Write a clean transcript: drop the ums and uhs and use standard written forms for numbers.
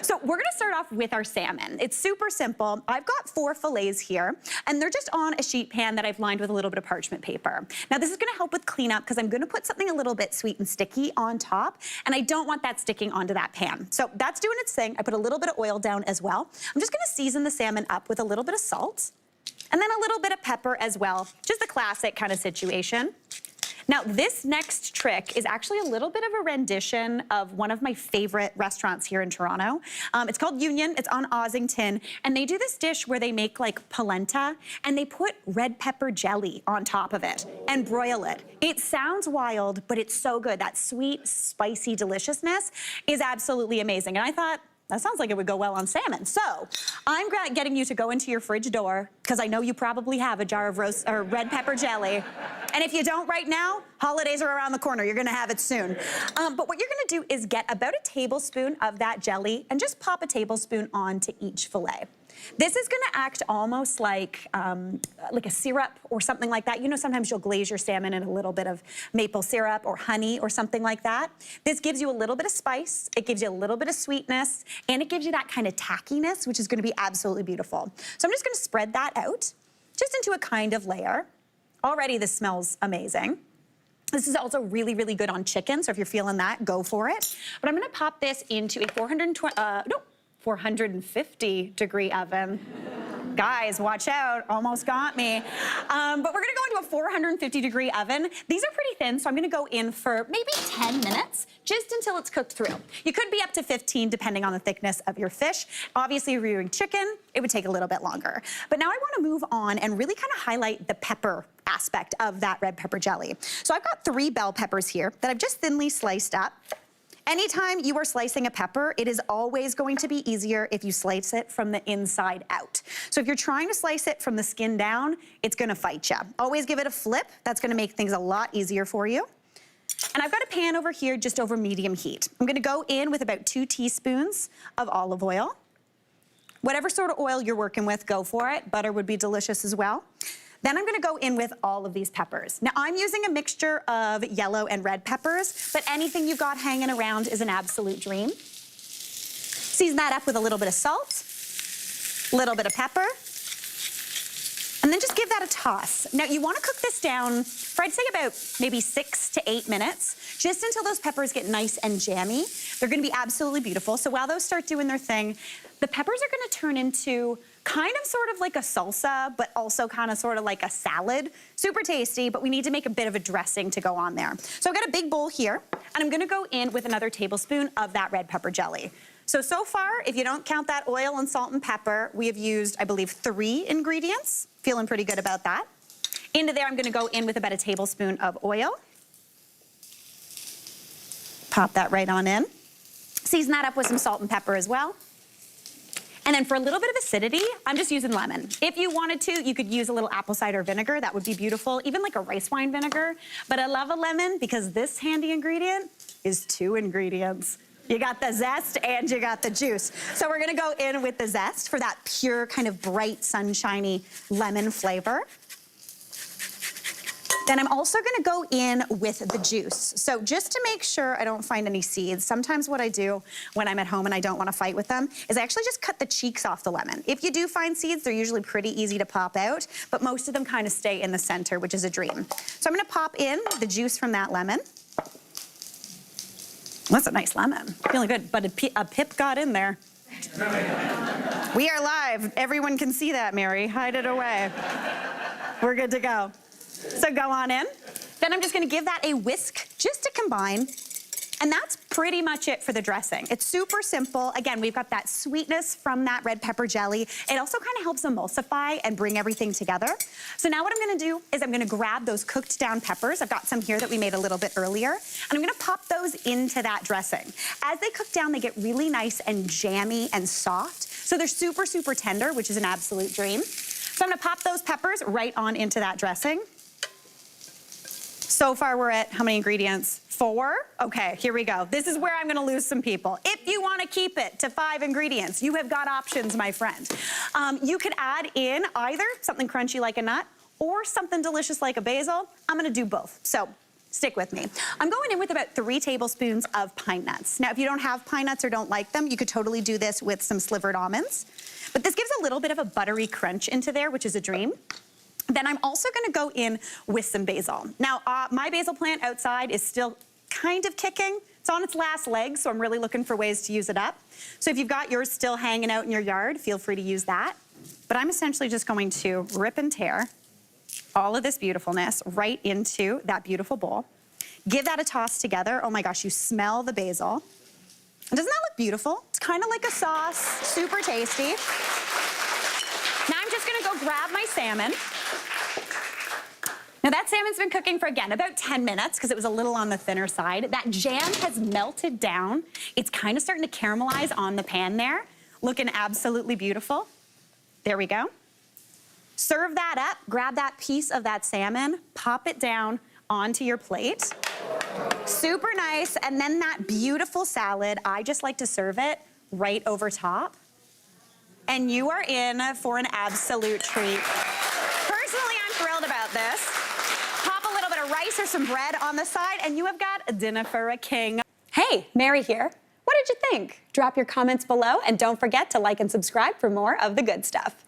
So we're gonna start off with our salmon. It's super simple. I've got 4 fillets here, and they're just on a sheet pan that I've lined with a little bit of parchment paper. Now this is gonna help with cleanup because I'm gonna put something a little bit sweet and sticky on top, and I don't want that sticking onto that pan. So that's doing its thing. I put a little bit of oil down as well. I'm just gonna season the salmon up with a little bit of salt, and then a little bit of pepper as well. Just a classic kind of situation. Now, this next trick is actually a little bit of a rendition of one of my favorite restaurants here in Toronto. It's called Union, it's on Ossington, and they do this dish where they make like polenta, and they put red pepper jelly on top of it and broil it. It sounds wild, but it's so good. That sweet, spicy deliciousness is absolutely amazing. And I thought, that sounds like it would go well on salmon. So I'm getting you to go into your fridge door, because I know you probably have a jar of red pepper jelly. And if you don't right now, holidays are around the corner. You're gonna have it soon. But what you're gonna do is get about a tablespoon of that jelly and just pop a tablespoon onto each fillet. This is gonna act almost like a syrup or something like that. You know, sometimes you'll glaze your salmon in a little bit of maple syrup or honey or something like that. This gives you a little bit of spice, it gives you a little bit of sweetness, and it gives you that kind of tackiness, which is gonna be absolutely beautiful. So I'm just gonna spread that out, just into a kind of layer. Already this smells amazing. This is also really, really good on chicken, so if you're feeling that, go for it. But I'm gonna pop this into a 450 degree oven. Guys, watch out, almost got me. But we're gonna go into a 450 degree oven. These are pretty thin, so I'm gonna go in for maybe 10 minutes, just until it's cooked through. You could be up to 15 depending on the thickness of your fish. Obviously, if you're doing chicken, it would take a little bit longer. But now I wanna move on and really kind of highlight the pepper aspect of that red pepper jelly. So I've got 3 bell peppers here that I've just thinly sliced up. Anytime you are slicing a pepper, it is always going to be easier if you slice it from the inside out. So if you're trying to slice it from the skin down, it's gonna fight you. Always give it a flip. That's gonna make things a lot easier for you. And I've got a pan over here just over medium heat. I'm gonna go in with about 2 teaspoons of olive oil. Whatever sort of oil you're working with, go for it. Butter would be delicious as well. Then I'm gonna go in with all of these peppers. Now I'm using a mixture of yellow and red peppers, but anything you've got hanging around is an absolute dream. Season that up with a little bit of salt, a little bit of pepper, and then just give that a toss. Now you wanna cook this down for I'd say about maybe 6 to 8 minutes, just until those peppers get nice and jammy. They're gonna be absolutely beautiful. So while those start doing their thing, the peppers are gonna turn into kind of sort of like a salsa, but also kind of sort of like a salad. Super tasty, but we need to make a bit of a dressing to go on there. So I've got a big bowl here, and I'm gonna go in with another tablespoon of that red pepper jelly. So far, if you don't count that oil and salt and pepper, we have used, I believe, 3 ingredients. Feeling pretty good about that. Into there, I'm gonna go in with about a tablespoon of oil. Pop that right on in. Season that up with some salt and pepper as well. And then for a little bit of acidity, I'm just using lemon. If you wanted to, you could use a little apple cider vinegar. That would be beautiful, even like a rice wine vinegar. But I love a lemon because this handy ingredient is 2 ingredients. You got the zest and you got the juice. So we're gonna go in with the zest for that pure kind of bright, sunshiny lemon flavor. Then I'm also gonna go in with the juice. So just to make sure I don't find any seeds, sometimes what I do when I'm at home and I don't wanna fight with them is I actually just cut the cheeks off the lemon. If you do find seeds, they're usually pretty easy to pop out, but most of them kind of stay in the center, which is a dream. So I'm gonna pop in the juice from that lemon. That's a nice lemon, feeling good, but a pip got in there. We are live, everyone can see that, Mary, hide it away. We're good to go. So go on in. Then I'm just gonna give that a whisk just to combine. And that's pretty much it for the dressing. It's super simple. Again, we've got that sweetness from that red pepper jelly. It also kind of helps emulsify and bring everything together. So now what I'm gonna do is I'm gonna grab those cooked down peppers. I've got some here that we made a little bit earlier. And I'm gonna pop those into that dressing. As they cook down, they get really nice and jammy and soft. So they're super, super tender, which is an absolute dream. So I'm gonna pop those peppers right on into that dressing. So far we're at how many ingredients? 4? Okay, here we go. This is where I'm gonna lose some people. If you wanna keep it to 5 ingredients, you have got options, my friend. You could add in either something crunchy like a nut or something delicious like a basil. I'm gonna do both. So stick with me. I'm going in with about 3 tablespoons of pine nuts. Now, if you don't have pine nuts or don't like them, you could totally do this with some slivered almonds. But this gives a little bit of a buttery crunch into there, which is a dream. Then I'm also gonna go in with some basil. Now, my basil plant outside is still kind of kicking. It's on its last legs, so I'm really looking for ways to use it up. So if you've got yours still hanging out in your yard, feel free to use that. But I'm essentially just going to rip and tear all of this beautifulness right into that beautiful bowl. Give that a toss together. Oh my gosh, you smell the basil. Doesn't that look beautiful? It's kind of like a sauce, super tasty. Now I'm just gonna go grab my salmon. Now that salmon's been cooking for, again, about 10 minutes because it was a little on the thinner side. That jam has melted down. It's kind of starting to caramelize on the pan there. Looking absolutely beautiful. There we go. Serve that up, grab that piece of that salmon, pop it down onto your plate. Super nice, and then that beautiful salad, I just like to serve it right over top. And you are in for an absolute treat. Personally, I'm thrilled about this. Pop a little bit of rice or some bread on the side, and you have got a dinner for a king. Hey, Mary here. What did you think? Drop your comments below, and don't forget to like and subscribe for more of the good stuff.